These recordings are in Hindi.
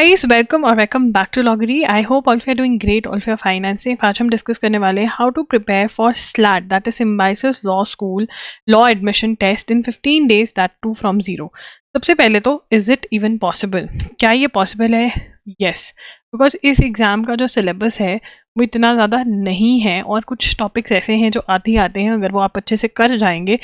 गाइस वेलकम और वेलकम बैक टू लॉगरी। I hope all of you are doing great, all of you are fine and safe. आज हम डिस्कस करने वाले हैं how to prepare for SLAT, that is Symbiosis Law School law admission test in 15 days, that too from zero. सबसे पहले तो इज इट इवन पॉसिबल, क्या ये पॉसिबल है? यस, बिकॉज इस एग्जाम का जो सिलेबस है वो इतना ज़्यादा नहीं है और कुछ टॉपिक्स ऐसे हैं जो आते ही आते हैं, अगर वो आप अच्छे से कर जाएंगे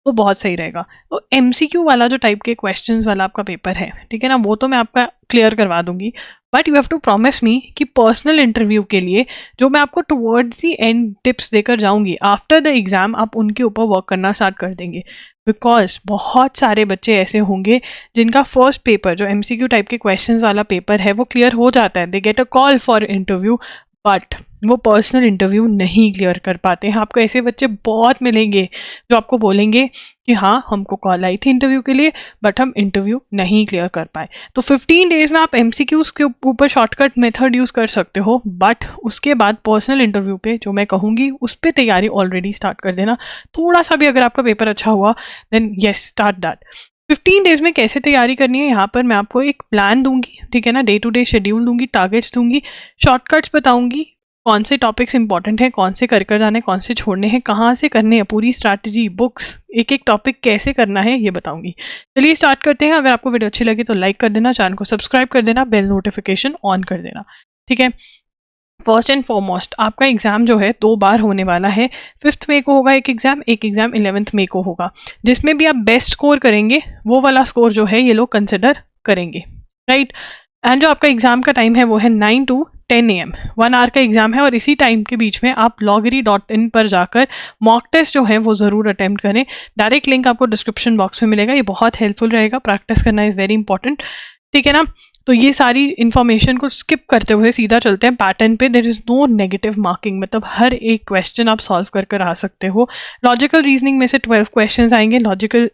तो बहुत सही रहेगा। तो एमसीक्यू वाला जो टाइप के क्वेश्चंस वाला आपका पेपर है, ठीक है ना, वो तो मैं आपका क्लियर करवा दूंगी, but you have to promise me कि पर्सनल इंटरव्यू के लिए जो मैं आपको टुवर्ड्स दी एंड टिप्स देकर जाऊंगी आफ्टर द एग्जाम, आप उनके ऊपर वर्क करना स्टार्ट कर देंगे। बिकॉज बहुत सारे बच्चे ऐसे होंगे जिनका फर्स्ट पेपर जो एमसीक्यू टाइप के क्वेश्चंस वाला पेपर है वो क्लियर हो जाता है, they get a call for interview, but वो पर्सनल इंटरव्यू नहीं क्लियर कर पाते हैं। आपको ऐसे बच्चे बहुत मिलेंगे जो आपको बोलेंगे कि हाँ हमको कॉल आई थी इंटरव्यू के लिए बट हम इंटरव्यू नहीं क्लियर कर पाए। तो 15 डेज में आप एमसीक्यूज के ऊपर शॉर्टकट मेथड यूज कर सकते हो, बट उसके बाद पर्सनल इंटरव्यू पे जो मैं कहूँगी उस पर तैयारी ऑलरेडी स्टार्ट कर देना। थोड़ा सा भी अगर आपका पेपर अच्छा हुआ then yes start that. 15 days में कैसे तैयारी करनी है, यहाँ पर मैं आपको एक प्लान दूंगी, ठीक है ना, डे टू डे शेड्यूल दूंगी, टारगेट्स दूंगी, शॉर्टकट्स बताऊंगी, कौन से टॉपिक्स इंपॉर्टेंट हैं, कौन से कर जाने, कौन से छोड़ने हैं, कहाँ से करने हैं, पूरी स्ट्रैटेजी, बुक्स, एक एक टॉपिक कैसे करना है ये बताऊंगी। चलिए स्टार्ट करते हैं। अगर आपको वीडियो अच्छी लगी तो लाइक कर देना, चैनल को सब्सक्राइब कर देना, बेल नोटिफिकेशन ऑन कर देना, ठीक है। फर्स्ट एंड फॉरमोस्ट आपका एग्जाम जो है 2 बार होने वाला है। 5th मई को होगा एक एग्जाम 11th मई को होगा। जिसमें भी आप बेस्ट स्कोर करेंगे वो वाला स्कोर जो है ये लोग कंसिडर करेंगे, राइट। एंड जो आपका एग्जाम का टाइम है वो है 9 to 10 AM, 1 आवर का एग्जाम है। और इसी टाइम के बीच में आप loggery.in पर जाकर मॉक टेस्ट जो है वो ज़रूर अटेम्प्ट करें। डायरेक्ट लिंक आपको डिस्क्रिप्शन बॉक्स में मिलेगा, ये बहुत हेल्पफुल रहेगा, प्रैक्टिस करना इज़ वेरी इंपॉर्टेंट, ठीक है ना। तो ये सारी इन्फॉर्मेशन को स्किप करते हुए सीधा चलते हैं पैटर्न पे। There is no negative marking, मतलब हर एक क्वेश्चन आप सॉल्व कर आ सकते हो। लॉजिकल रीजनिंग में से 12 क्वेश्चंस आएंगे,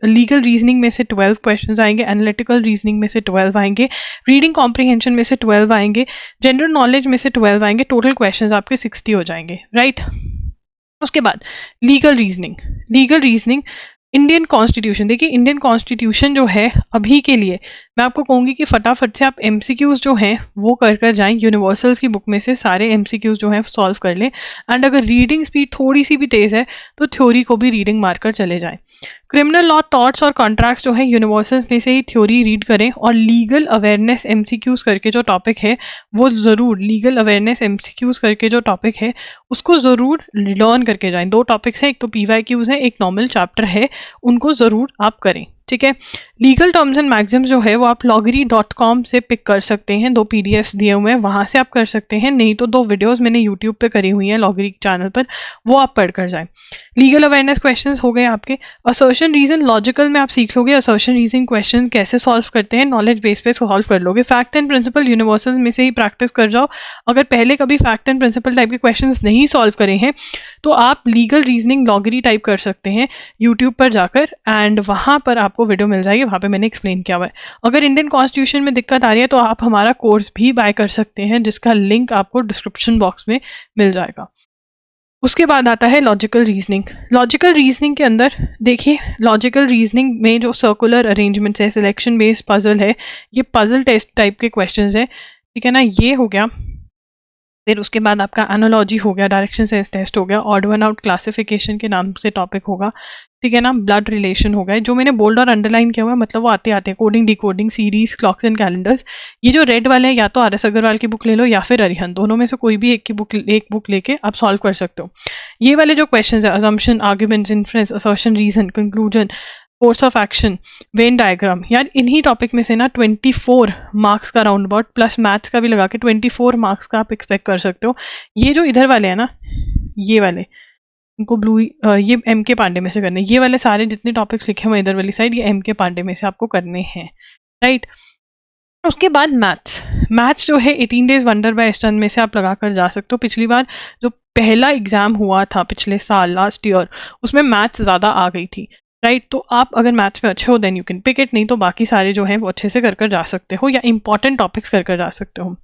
लीगल रीजनिंग में से 12 क्वेश्चंस आएंगे, एनालिटिकल रीजनिंग में से 12 आएंगे, रीडिंग कॉम्प्रिहेंशन में से 12 आएंगे, जनरल नॉलेज में से 12 आएंगे। टोटल क्वेश्चंस आपके 60 हो जाएंगे, राइट। उसके बाद लीगल रीजनिंग इंडियन कॉन्स्टिट्यूशन। देखिए इंडियन कॉन्स्टिट्यूशन जो है अभी के लिए मैं आपको कहूँगी कि फटाफट से आप एमसीक्यूज जो हैं वो कर जाएं। यूनिवर्सल्स की बुक में से सारे एमसीक्यूज जो हैं सॉल्व कर लें। एंड अगर रीडिंग स्पीड थोड़ी सी भी तेज़ है तो थ्योरी को भी रीडिंग मारकर चले जाएं। क्रिमिनल लॉ, टॉर्ट्स और कॉन्ट्रैक्ट्स जो है यूनिवर्सल्स में से ही थ्योरी रीड करें। और लीगल अवेयरनेस एमसीक्यूज करके जो टॉपिक है वो ज़रूर, लीगल अवेयरनेस एमसीक्यूज करके जो टॉपिक है उसको ज़रूर लर्न करके जाएं। 2 टॉपिक्स हैं, एक तो पीवाईक्यूज है, एक नॉर्मल चैप्टर है, उनको ज़रूर आप करें, ठीक है। लीगल टर्म्स एंड मैक्सिम्स जो है वो आप loggery.com से पिक कर सकते हैं, 2 PDFs दिए हुए हैं, वहाँ से आप कर सकते हैं। नहीं तो 2 वीडियोस मैंने यूट्यूब पे करी हुई हैं लॉगरी चैनल पर, वो आप पढ़ कर जाएं। लीगल अवेयरनेस क्वेश्चंस हो गए आपके। असर्शन रीजन लॉजिकल में आप सीख लोगे, असर्शन रीजन क्वेश्चन कैसे सॉल्व करते हैं, नॉलेज बेस पे सॉल्व कर लोगे। फैक्ट एंड प्रिंसिपल यूनिवर्सल में से ही प्रैक्टिस कर जाओ। अगर पहले कभी फैक्ट एंड प्रिंसिपल टाइप के क्वेश्चन नहीं सॉल्व करे हैं तो आप लीगल रीजनिंग लॉगरी टाइप कर सकते हैं यूट्यूब पर जाकर, एंड वहाँ पर आपको वीडियो मिल जाएगी, वहाँ पे मैंने एक्सप्लेन किया हुआ है। अगर इंडियन कॉन्स्टिट्यूशन में दिक्कत आ रही है तो आप हमारा कोर्स भी बाय कर सकते हैं, जिसका लिंक आपको डिस्क्रिप्शन बॉक्स में मिल जाएगा। उसके बाद आता है लॉजिकल रीजनिंग के अंदर देखिए, लॉजिकल रीजनिंग में जो सर्कुलर अरेंजमेंट्स है, सिलेक्शन बेस्ड पजल है, ये पजल टेस्ट टाइप के क्वेश्चंस है, ठीक है ना, ये हो गया। फिर उसके बाद आपका एनालॉजी हो गया, डायरेक्शन सेंस टेस्ट हो गया, ऑड वन आउट क्लासिफिकेशन के नाम से टॉपिक होगा, ठीक है ना, ब्लड रिलेशन हो गया। जो मैंने बोल्ड और अंडरलाइन किया हुआ है मतलब वो आते आते coding, decoding, series, clocks and calendars. ये जो रेड वाले हैं या तो RS अग्रवाल की बुक ले लो या फिर अरिहंत, दोनों में से कोई भी एक बुक लेके आप सॉल्व कर सकते हो। ये वाले जो क्वेश्चन है, assumption, arguments, inference, assertion, reason, conclusion, course of action, Venn diagram, यार इन्हीं टॉपिक में से ना 24 मार्क्स का राउंड अबाउट प्लस मैथ्स का भी लगा के 24 मार्क्स का आप एक्सपेक्ट कर सकते हो। ये जो इधर वाले हैं ना, ये वाले इनको ब्लू, ये MK पांडे में से करने, ये वाले सारे जितने टॉपिक्स लिखे हुए इधर वाली साइड, ये MK पांडे में से आपको करने हैं, राइट। उसके बाद मैथ्स जो है 18 डेज वंडर बाय स्टन में से आप लगा कर जा सकते हो। पिछली बार जो पहला एग्जाम हुआ था पिछले साल लास्ट ईयर, उसमें मैथ्स ज़्यादा आ गई थी, राइट। तो आप अगर मैथ्स में अच्छे हो then you can pick it, नहीं तो बाकी सारे जो हैं वो अच्छे से कर जा सकते हो, या इंपॉर्टेंट टॉपिक्स कर जा सकते हो।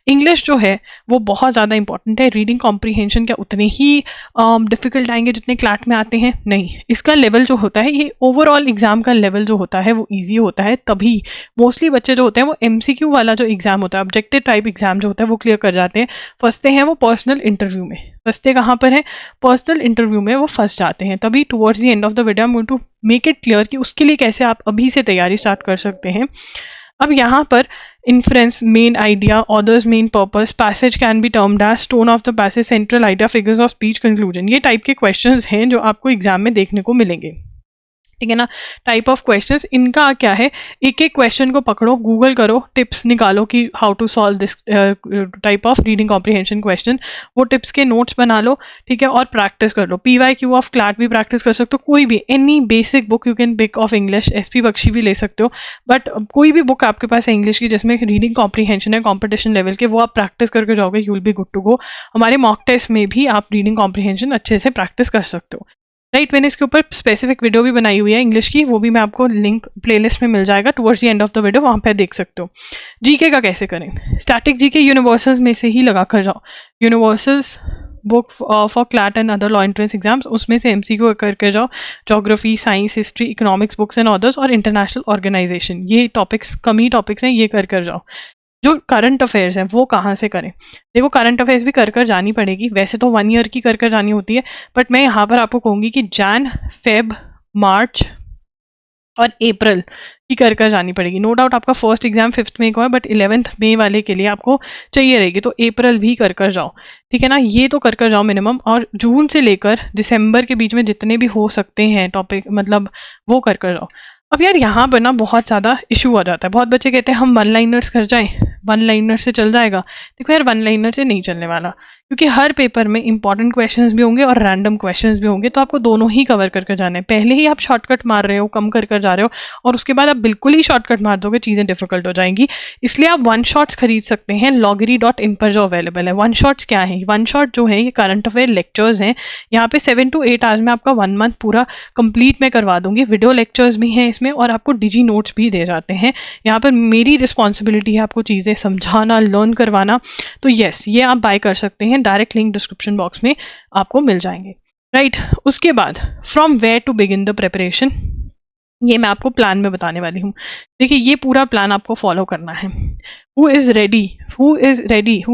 इंग्लिश जो है वो बहुत ज़्यादा इंपॉर्टेंट है। रीडिंग कॉम्प्रीहेंशन क्या उतने ही डिफिकल्ट आएंगे जितने क्लैट में आते हैं? नहीं, इसका लेवल जो होता है, ये ओवरऑल एग्जाम का लेवल जो होता है वो ईजी होता है। तभी मोस्टली बच्चे जो होते हैं वो MCQ वाला जो एग्जाम होता है, ऑब्जेक्टिव टाइप एग्जाम जो होता है, वो क्लियर कर जाते हैं। फंसते हैं वो पर्सनल इंटरव्यू में। फंसते कहाँ पर है? पर्सनल इंटरव्यू में वो फंस जाते हैं। तभी towards the end of the video I am going to make it clear कि उसके लिए कैसे आप अभी से तैयारी स्टार्ट कर सकते हैं। अब यहाँ पर inference, main idea, orders, main purpose, passage can be termed as, tone of the passage, central idea, figures of speech, conclusion, ये टाइप के क्वेश्चंस हैं जो आपको एग्जाम में देखने को मिलेंगे। ठीक है ना। टाइप ऑफ क्वेश्चंस इनका क्या है, एक एक क्वेश्चन को पकड़ो, गूगल करो, टिप्स निकालो कि how to solve this type of reading comprehension question, वो टिप्स के नोट्स बना लो। ठीक है, और प्रैक्टिस कर लो। PYQ ऑफ क्लैट भी प्रैक्टिस कर सकते हो, कोई भी any basic book you can pick of English, SP Bakshi भी ले सकते हो, बट कोई भी बुक आपके पास है इंग्लिश की जिसमें रीडिंग कॉम्प्रीहेंशन है कॉम्पिटिशन लेवल के, वो आप प्रैक्टिस करके जाओगे, you will be good to go. हमारे मॉक टेस्ट में भी आप रीडिंग कॉम्प्रीहेंशन अच्छे से प्रैक्टिस कर सकते हो। राइट, मैंने इसके ऊपर स्पेसिफिक वीडियो भी बनाई हुई है इंग्लिश की, वो भी मैं आपको लिंक प्लेलिस्ट में मिल जाएगा towards the end of the video, वहाँ पे देख सकते हो। जीके का कैसे करें? स्टैटिक जीके यूनिवर्सल्स में से ही लगा कर जाओ। Universals book for CLAT and other law entrance exams, उसमें से MCQ करके जाओ। Geography, science, history, economics books and others, और इंटरनेशनल ऑर्गेनाइजेशन, ये टॉपिक्स कम ही टॉपिक्स हैं, ये कर जाओ। जो करंट अफेयर्स हैं वो कहाँ से करें? देखो, करंट अफेयर्स भी कर जानी पड़ेगी, वैसे तो 1 ईयर की कर जानी होती है, बट मैं यहाँ पर आपको कहूँगी कि जैन, फेब, मार्च और अप्रैल की कर जानी पड़ेगी। नो डाउट आपका फर्स्ट एग्जाम 5 मई को है, बट 11 मई वाले के लिए आपको चाहिए रहेगी, तो अप्रैल भी कर जाओ। ठीक है ना, ये तो कर जाओ मिनिमम। और जून से लेकर दिसंबर के बीच में जितने भी हो सकते हैं टॉपिक, मतलब वो कर जाओ। अब यार यहाँ पर ना बहुत ज़्यादा इशू आ जाता है। बहुत बच्चे कहते हैं हम 1 लाइनर्स कर जाएं, 1 लाइनर से चल जाएगा। देखो यार, 1 लाइनर से नहीं चलने वाला, क्योंकि हर पेपर में इंपॉर्टेंट क्वेश्चंस भी होंगे और रैंडम क्वेश्चंस भी होंगे, तो आपको दोनों ही कवर कर जाना है। पहले ही आप शॉर्टकट मार रहे हो, कम कर जा रहे हो, और उसके बाद आप बिल्कुल ही शॉर्टकट मार दोगे, चीज़ें डिफिकल्ट हो जाएंगी। इसलिए आप वन शॉट्स खरीद सकते हैं, loggery.in पर जो अवेलेबल है। वन शॉट्स क्या है? वन शॉट जो है ये करंट अफेयर लेक्चर्स हैं। यहाँ पे 7 to 8 आवर्स में आपका 1 मंथ पूरा कंप्लीट मैं करवा दूंगी। वीडियो लेक्चर्स भी हैं इसमें, और आपको डिजी नोट्स भी दे जाते हैं। यहाँ पर मेरी रिस्पॉन्सिबिलिटी है आपको चीज़ें समझाना, लर्न करवाना। तो येस, ये आप बाय कर सकते हैं, डायरेक्ट लिंक डिस्क्रिप्शन बॉक्स में आपको मिल जाएंगे। राइट, उसके बाद from where to begin the preparation, ये मैं आपको प्लान में बताने वाली हूँ। देखिए, ये पूरा प्लान आपको फॉलो करना है। Who is ready, who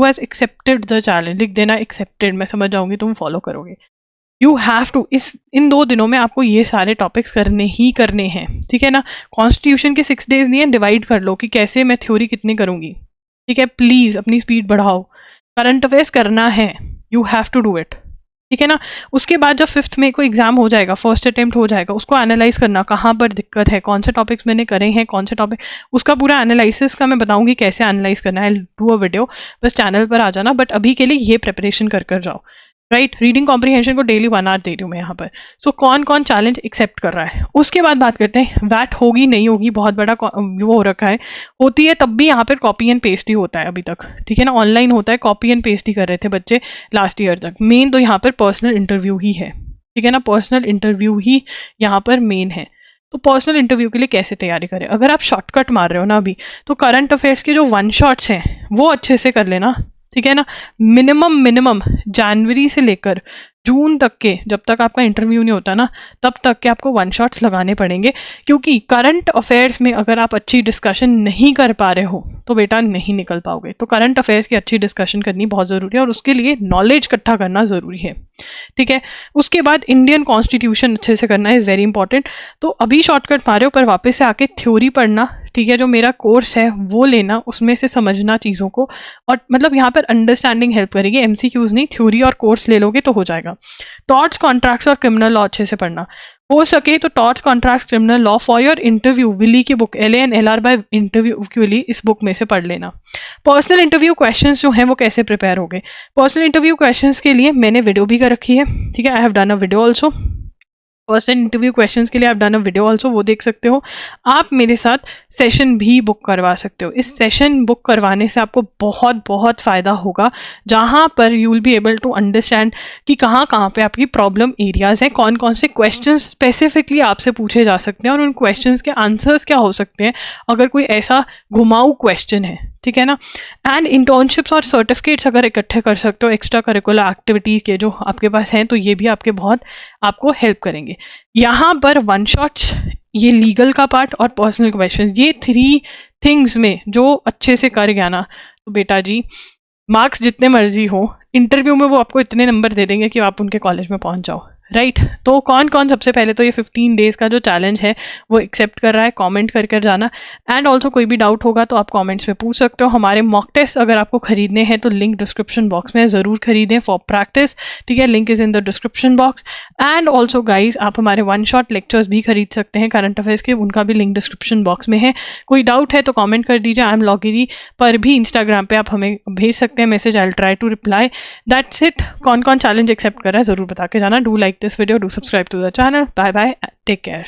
has accepted the challenge, लिख देना एक्सेप्टेड, मैं समझ जाऊंगी तुम फॉलो करोगे। यू हैव टू, इन 2 दिनों में आपको ये सारे टॉपिक्स करने ही करने हैं। ठीक है ना। कॉन्स्टिट्यूशन के 6 डेज दिए, डिवाइड कर लो कि कैसे मैं थ्योरी कितनी करूंगी। ठीक है, प्लीज अपनी स्पीड बढ़ाओ। करंट अफेयर्स करना है, you have to do it. ठीक है ना। उसके बाद जब 5 मई को एग्जाम हो जाएगा, फर्स्ट अटेम्प्ट हो जाएगा, उसको एनालाइज करना, कहाँ पर दिक्कत है, कौन से टॉपिक्स मैंने करे हैं, कौन से टॉपिक, उसका पूरा एनालिसिस का मैं बताऊंगी कैसे एनालाइज करना है। डू अ वीडियो, बस चैनल पर आ जाना, बट अभी के लिए ये प्रिपरेशन कर जाओ। राइट, रीडिंग कॉम्प्रीहेंशन को डेली 1 आवर दे रही हूँ मैं यहाँ पर। सो कौन कौन चैलेंज एक्सेप्ट कर रहा है, उसके बाद बात करते हैं। वैट होगी नहीं होगी, बहुत बड़ा वो हो रखा है। होती है तब भी यहाँ पर कॉपी एंड पेस्ट ही होता है अभी तक। ठीक है ना, ऑनलाइन होता है, कॉपी एंड पेस्ट ही कर रहे थे बच्चे लास्ट ईयर तक। मेन तो यहाँ पर पर्सनल इंटरव्यू ही है। ठीक है ना, पर्सनल इंटरव्यू ही यहाँ पर मेन है। तो पर्सनल इंटरव्यू के लिए कैसे तैयारी करें? अगर आप शॉर्टकट मार रहे हो ना अभी, तो करंट अफेयर्स के जो 1 शॉट्स हैं वो अच्छे से कर लेना। ठीक है ना। मिनिमम जनवरी से लेकर जून तक के, जब तक आपका इंटरव्यू नहीं होता ना, तब तक के आपको 1 शॉट्स लगाने पड़ेंगे। क्योंकि करंट अफेयर्स में अगर आप अच्छी डिस्कशन नहीं कर पा रहे हो तो बेटा नहीं निकल पाओगे। तो करंट अफेयर्स की अच्छी डिस्कशन करनी बहुत ज़रूरी है, और उसके लिए नॉलेज इकट्ठा करना ज़रूरी है। ठीक है। उसके बाद इंडियन कॉन्स्टिट्यूशन अच्छे से करना इज़ वेरी इंपॉर्टेंट। तो अभी शॉर्टकट मारे हो, पर वापस से आके थ्योरी पढ़ना। ठीक है, जो मेरा कोर्स है वो लेना, उसमें से समझना चीज़ों को, और मतलब यहाँ पर अंडरस्टैंडिंग हेल्प करेगी, MCQs नहीं, थ्योरी और कोर्स ले लोगे तो हो जाएगा। टॉर्ट्स, कॉन्ट्रैक्ट्स और क्रिमिनल लॉ अच्छे से पढ़ना। हो सके तो torts, contracts, criminal law for your interview, Wiley की book LA and LR by interview Wiley, इस बुक में से पढ़ लेना। पर्सनल इंटरव्यू क्वेश्चंस जो हैं वो कैसे प्रिपेयर हो गए? पर्सनल इंटरव्यू क्वेश्चंस के लिए मैंने वीडियो भी कर रखी है। ठीक है, I have done a video also. First and interview questions के लिए आप डन अ वीडियो ऑल्सो, वो देख सकते हो। आप मेरे साथ सेशन भी बुक करवा सकते हो। इस सेशन बुक करवाने से आपको बहुत बहुत फ़ायदा होगा, जहाँ पर you will be able to understand कि कहाँ कहाँ पे आपकी प्रॉब्लम एरियाज़ हैं, कौन कौन से क्वेश्चन स्पेसिफिकली आपसे पूछे जा सकते हैं और उन क्वेश्चंस के आंसर्स क्या हो सकते हैं अगर कोई ऐसा घुमाऊ क्वेश्चन है, ठीक है ना। एंड इंटर्नशिप्स और सर्टिफिकेट्स अगर इकट्ठे कर सकते हो एक्स्ट्रा करिकुलर एक्टिविटीज़ के जो आपके पास हैं, तो ये भी आपके बहुत आपको हेल्प करेंगे। यहाँ पर वन शॉट्स, ये लीगल का पार्ट और पर्सनल क्वेश्चन, ये 3 थिंग्स में जो अच्छे से कर गया ना, तो बेटा जी मार्क्स जितने मर्जी हो, इंटरव्यू में वो आपको इतने नंबर दे देंगे कि आप उनके कॉलेज में पहुंच जाओ, राइट। तो कौन कौन सबसे पहले तो ये 15 डेज का जो चैलेंज है वो एक्सेप्ट कर रहा है, कमेंट कर कर जाना। एंड ऑल्सो कोई भी डाउट होगा तो आप कमेंट्स में पूछ सकते हो। हमारे मॉक टेस्ट अगर आपको खरीदने हैं तो लिंक डिस्क्रिप्शन बॉक्स में ज़रूर खरीदें फॉर प्रैक्टिस, ठीक है, link is in the description box. And also guys आप हमारे वन शॉट लेक्चर्स भी खरीद सकते हैं करंट अफेयर्स के, उनका भी लिंक डिस्क्रिप्शन बॉक्स में है। कोई डाउट है तो कॉमेंट कर दीजिए। आई एम लॉगिरी पर भी इंस्टाग्राम पे आप हमें भेज सकते हैं message, I will try to reply. That's it. कौन कौन चैलेंज एक्सेप्ट कर रहा है ज़रूर बता के जाना। Do like this video, do subscribe to the channel. Bye bye. Take care.